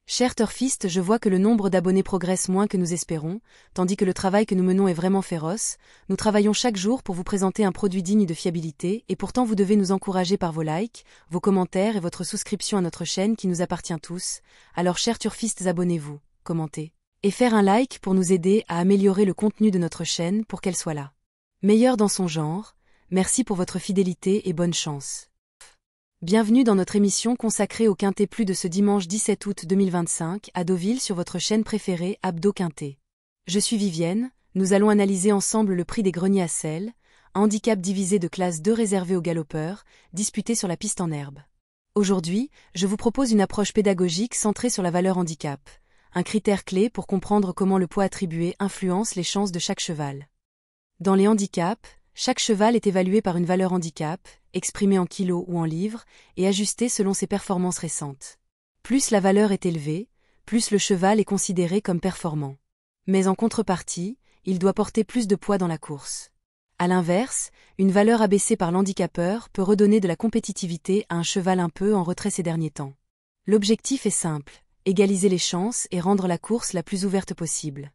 Cher Turfiste, je vois que le nombre d'abonnés progresse moins que nous espérons, tandis que le travail que nous menons est vraiment féroce. Nous travaillons chaque jour pour vous présenter un produit digne de fiabilité, et pourtant vous devez nous encourager par vos likes, vos commentaires et votre souscription à notre chaîne qui nous appartient tous. Alors chers Turfistes, abonnez-vous, commentez, et faire un like pour nous aider à améliorer le contenu de notre chaîne pour qu'elle soit là. Meilleure dans son genre, merci pour votre fidélité et bonne chance. Bienvenue dans notre émission consacrée au Quintet Plus de ce dimanche 17 août 2025 à Deauville sur votre chaîne préférée Abdo Quintet. Je suis Vivienne, nous allons analyser ensemble le prix des greniers à sel, handicap divisé de classe 2 réservé aux galopeurs, disputé sur la piste en herbe. Aujourd'hui, je vous propose une approche pédagogique centrée sur la valeur handicap, un critère clé pour comprendre comment le poids attribué influence les chances de chaque cheval. Dans les handicaps, chaque cheval est évalué par une valeur handicap, exprimée en kilos ou en livres, et ajustée selon ses performances récentes. Plus la valeur est élevée, plus le cheval est considéré comme performant. Mais en contrepartie, il doit porter plus de poids dans la course. À l'inverse, une valeur abaissée par l'handicapeur peut redonner de la compétitivité à un cheval un peu en retrait ces derniers temps. L'objectif est simple, égaliser les chances et rendre la course la plus ouverte possible.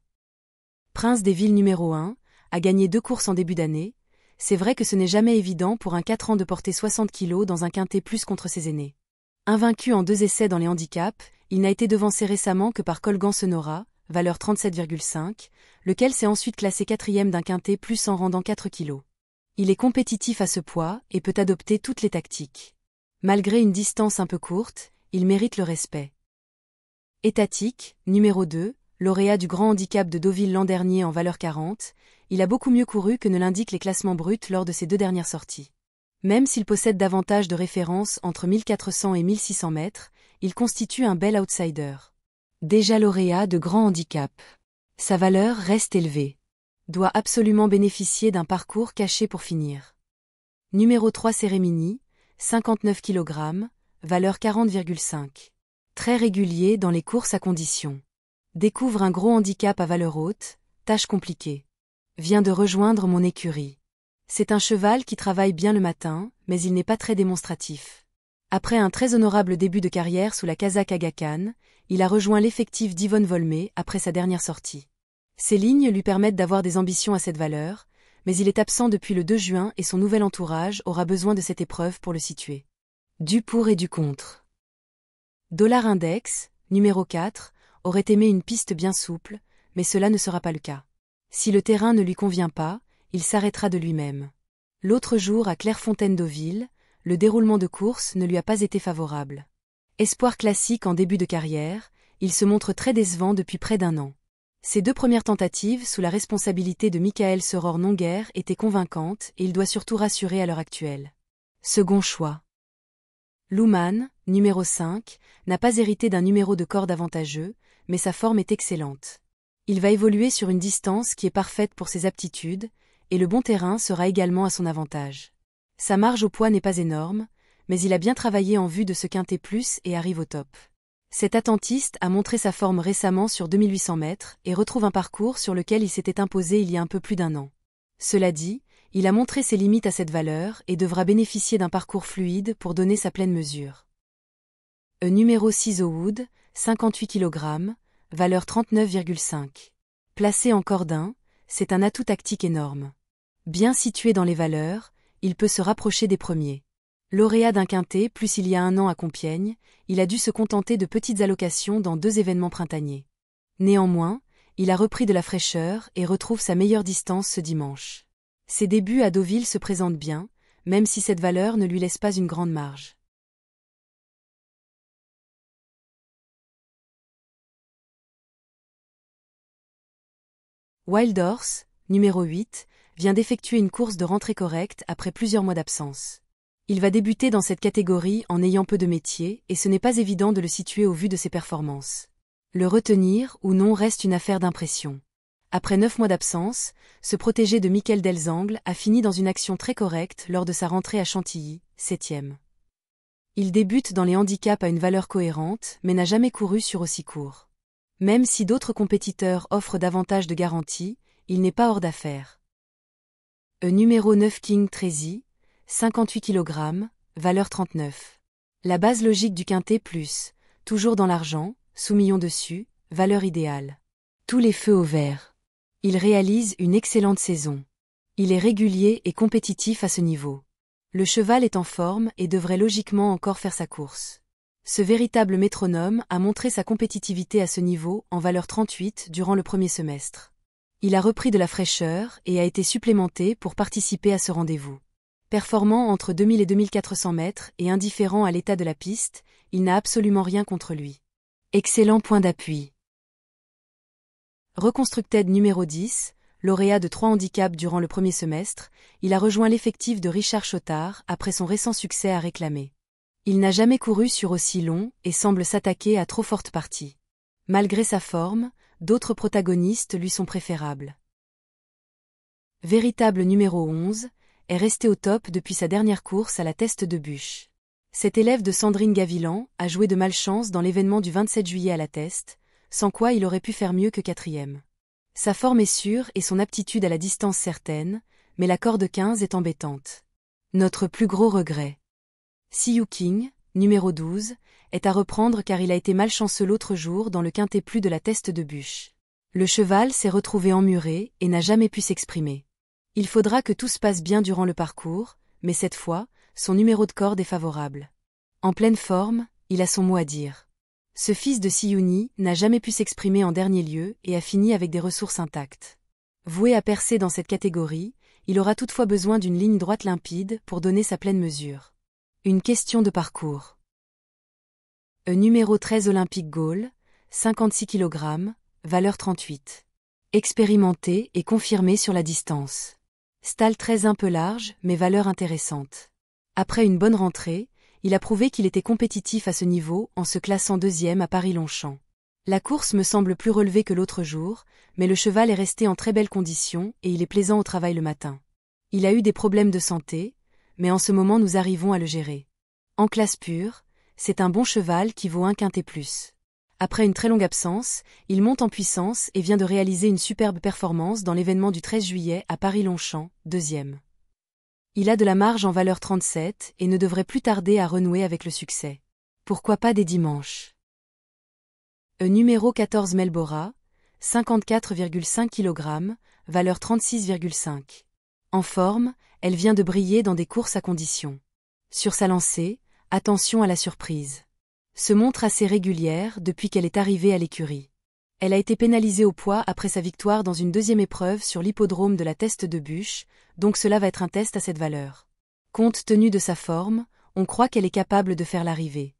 Prince des Villes numéro 1, a gagné 2 courses en début d'année. C'est vrai que ce n'est jamais évident pour un 4 ans de porter 60 kg dans un quintet plus contre ses aînés. Invaincu en 2 essais dans les handicaps, il n'a été devancé récemment que par Colgan Sonora, valeur 37,5, lequel s'est ensuite classé 4e d'un quintet plus en rendant 4 kg. Il est compétitif à ce poids et peut adopter toutes les tactiques. Malgré une distance un peu courte, il mérite le respect. Étatique, numéro 2, lauréat du grand handicap de Deauville l'an dernier en valeur 40, il a beaucoup mieux couru que ne l'indiquent les classements bruts lors de ses 2 dernières sorties. Même s'il possède davantage de références entre 1400 et 1600 mètres, il constitue un bel outsider. Déjà lauréat de grand handicap. Sa valeur reste élevée. Doit absolument bénéficier d'un parcours caché pour finir. Numéro 3 Cérémini, 59 kg, valeur 40,5. Très régulier dans les courses à condition. Découvre un gros handicap à valeur haute, tâche compliquée. Vient de rejoindre mon écurie. C'est un cheval qui travaille bien le matin, mais il n'est pas très démonstratif. Après un très honorable début de carrière sous la casaque Aga Khan, il a rejoint l'effectif d'Yvonne Volmé après sa dernière sortie. Ses lignes lui permettent d'avoir des ambitions à cette valeur, mais il est absent depuis le 2 juin et son nouvel entourage aura besoin de cette épreuve pour le situer. Du pour et du contre. Dollar Index, numéro 4, aurait aimé une piste bien souple, mais cela ne sera pas le cas. Si le terrain ne lui convient pas, il s'arrêtera de lui-même. L'autre jour à Clairefontaine-Deauville, le déroulement de course ne lui a pas été favorable. Espoir classique en début de carrière, il se montre très décevant depuis près d'1 an. Ses 2 premières tentatives sous la responsabilité de Michael Seror-Nonguer étaient convaincantes et il doit surtout rassurer à l'heure actuelle. Second choix. Luman, numéro 5, n'a pas hérité d'un numéro de corde avantageux, mais sa forme est excellente. Il va évoluer sur une distance qui est parfaite pour ses aptitudes, et le bon terrain sera également à son avantage. Sa marge au poids n'est pas énorme, mais il a bien travaillé en vue de ce quintet plus et arrive au top. Cet attentiste a montré sa forme récemment sur 2800 mètres et retrouve un parcours sur lequel il s'était imposé il y a un peu plus d'1 an. Cela dit, il a montré ses limites à cette valeur et devra bénéficier d'un parcours fluide pour donner sa pleine mesure. Numéro 6 Wood, 58 kg, valeur 39,5. Placé en corde 1, c'est un atout tactique énorme. Bien situé dans les valeurs, il peut se rapprocher des premiers. Lauréat d'un quintet plus il y a 1 an à Compiègne, il a dû se contenter de petites allocations dans 2 événements printaniers. Néanmoins, il a repris de la fraîcheur et retrouve sa meilleure distance ce dimanche. Ses débuts à Deauville se présentent bien, même si cette valeur ne lui laisse pas une grande marge. Wild Horse, numéro 8, vient d'effectuer une course de rentrée correcte après plusieurs mois d'absence. Il va débuter dans cette catégorie en ayant peu de métier et ce n'est pas évident de le situer au vu de ses performances. Le retenir ou non reste une affaire d'impression. Après 9 mois d'absence, ce protégé de Michael Delzangle a fini dans une action très correcte lors de sa rentrée à Chantilly, 7e. Il débute dans les handicaps à une valeur cohérente, mais n'a jamais couru sur aussi court. Même si d'autres compétiteurs offrent davantage de garanties, il n'est pas hors d'affaire. Numéro 9 King Tracy, 58 kg, valeur 39. La base logique du quintet plus, toujours dans l'argent, sous-million dessus, valeur idéale. Tous les feux au vert. Il réalise une excellente saison. Il est régulier et compétitif à ce niveau. Le cheval est en forme et devrait logiquement encore faire sa course. Ce véritable métronome a montré sa compétitivité à ce niveau en valeur 38 durant le premier semestre. Il a repris de la fraîcheur et a été supplémenté pour participer à ce rendez-vous. Performant entre 2000 et 2400 mètres et indifférent à l'état de la piste, il n'a absolument rien contre lui. Excellent point d'appui. Reconstructed numéro 10, lauréat de 3 handicaps durant le premier semestre, il a rejoint l'effectif de Richard Chottard après son récent succès à réclamer. Il n'a jamais couru sur aussi long et semble s'attaquer à trop forte partie. Malgré sa forme, d'autres protagonistes lui sont préférables. Véritable numéro 11, est resté au top depuis sa dernière course à la Teste de Buch. Cet élève de Sandrine Gavilan a joué de malchance dans l'événement du 27 juillet à la Teste, sans quoi il aurait pu faire mieux que 4e. Sa forme est sûre et son aptitude à la distance certaine, mais la corde 15 est embêtante. Notre plus gros regret. Siyu King, numéro 12, est à reprendre car il a été malchanceux l'autre jour dans le quintet plus de la Teste de Buch. Le cheval s'est retrouvé emmuré et n'a jamais pu s'exprimer. Il faudra que tout se passe bien durant le parcours, mais cette fois, son numéro de corde est favorable. En pleine forme, il a son mot à dire. Ce fils de Siyuni n'a jamais pu s'exprimer en dernier lieu et a fini avec des ressources intactes. Voué à percer dans cette catégorie, il aura toutefois besoin d'une ligne droite limpide pour donner sa pleine mesure. Une question de parcours. Numéro 13 Olympique Gaulle, 56 kg, valeur 38. Expérimenté et confirmé sur la distance. Stall très un peu large, mais valeur intéressante. Après une bonne rentrée, il a prouvé qu'il était compétitif à ce niveau en se classant 2e à Paris-Longchamp. La course me semble plus relevée que l'autre jour, mais le cheval est resté en très belles conditions et il est plaisant au travail le matin. Il a eu des problèmes de santé, mais en ce moment nous arrivons à le gérer. En classe pure, c'est un bon cheval qui vaut un quintet plus. Après une très longue absence, il monte en puissance et vient de réaliser une superbe performance dans l'événement du 13 juillet à Paris-Longchamp, 2e. Il a de la marge en valeur 37 et ne devrait plus tarder à renouer avec le succès. Pourquoi pas des dimanches? Numéro 14 Melbora, 54,5 kg, valeur 36,5. En forme, elle vient de briller dans des courses à condition. Sur sa lancée, attention à la surprise. Se montre assez régulière depuis qu'elle est arrivée à l'écurie. Elle a été pénalisée au poids après sa victoire dans une 2e épreuve sur l'hippodrome de la Teste de Buch, donc cela va être un test à cette valeur. Compte tenu de sa forme, on croit qu'elle est capable de faire l'arrivée.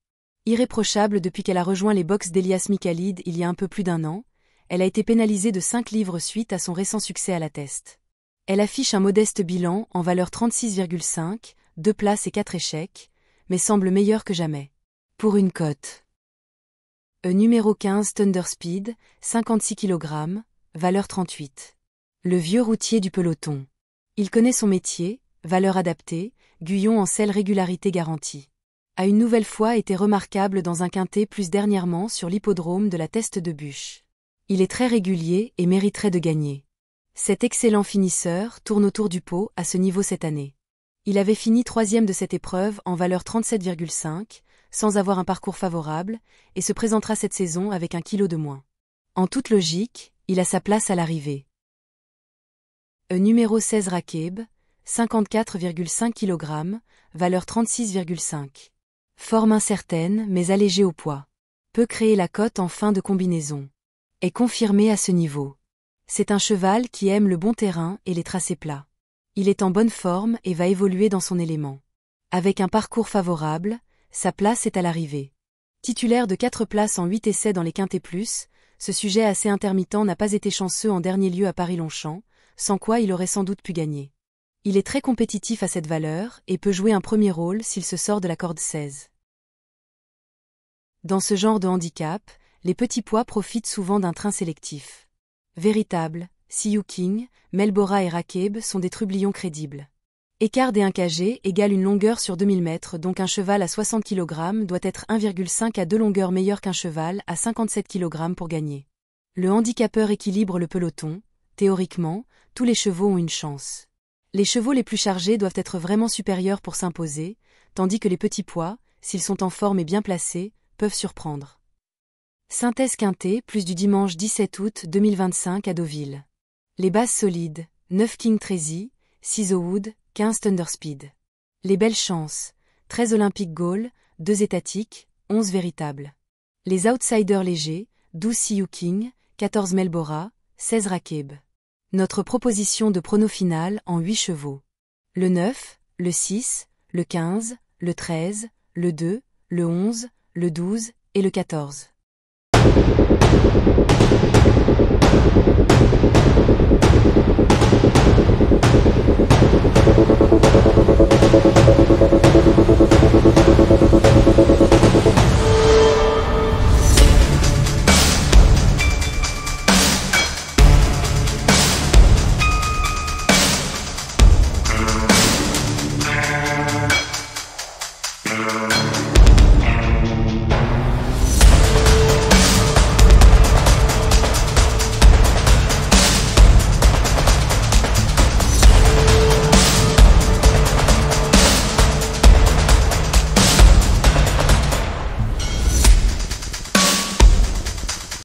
Irréprochable depuis qu'elle a rejoint les box d'Elias Michalid il y a un peu plus d'un an, elle a été pénalisée de 5 livres suite à son récent succès à la Teste. Elle affiche un modeste bilan en valeur 36,5, 2 places et 4 échecs, mais semble meilleure que jamais. Pour une cote. Numéro 15 Thunder Speed, 56 kg, valeur 38. Le vieux routier du peloton. Il connaît son métier, valeur adaptée, Guyon en selle régularité garantie. A une nouvelle fois été remarquable dans un quintet plus dernièrement sur l'hippodrome de la Teste de Buch. Il est très régulier et mériterait de gagner. Cet excellent finisseur tourne autour du pot à ce niveau cette année. Il avait fini 3e de cette épreuve en valeur 37,5, sans avoir un parcours favorable, et se présentera cette saison avec 1 kilo de moins. En toute logique, il a sa place à l'arrivée. Numéro 16 Rakeb, 54,5 kg, valeur 36,5. Forme incertaine mais allégée au poids. Peut créer la cote en fin de combinaison. Est confirmé à ce niveau. C'est un cheval qui aime le bon terrain et les tracés plats. Il est en bonne forme et va évoluer dans son élément. Avec un parcours favorable, sa place est à l'arrivée. Titulaire de 4 places en 8 essais dans les quintets plus, ce sujet assez intermittent n'a pas été chanceux en dernier lieu à Paris-Longchamp, sans quoi il aurait sans doute pu gagner. Il est très compétitif à cette valeur et peut jouer un premier rôle s'il se sort de la corde 16. Dans ce genre de handicap, les petits poids profitent souvent d'un train sélectif. Véritable, Siyu King, Melbora et Rakeb sont des trublions crédibles. Écart des 1 kg égale une longueur sur 2000 mètres, donc un cheval à 60 kg doit être 1,5 à 2 longueurs meilleur qu'un cheval à 57 kg pour gagner. Le handicapeur équilibre le peloton. Théoriquement, tous les chevaux ont une chance. Les chevaux les plus chargés doivent être vraiment supérieurs pour s'imposer, tandis que les petits poids, s'ils sont en forme et bien placés, peuvent surprendre. Synthèse quintée plus du dimanche 17 août 2025 à Deauville. Les bases solides, 9 King Tracy, 6 Owood, 15 Thunderspeed. Les belles chances, 13 Olympic Goal, 2 étatiques, 11 véritables. Les outsiders légers, 12 Siyu King, 14 Melbora, 16 Rakeb. Notre proposition de prono final en 8 chevaux. Le 9, le 6, le 15, le 13, le 2, le 11, le 12 et le 14.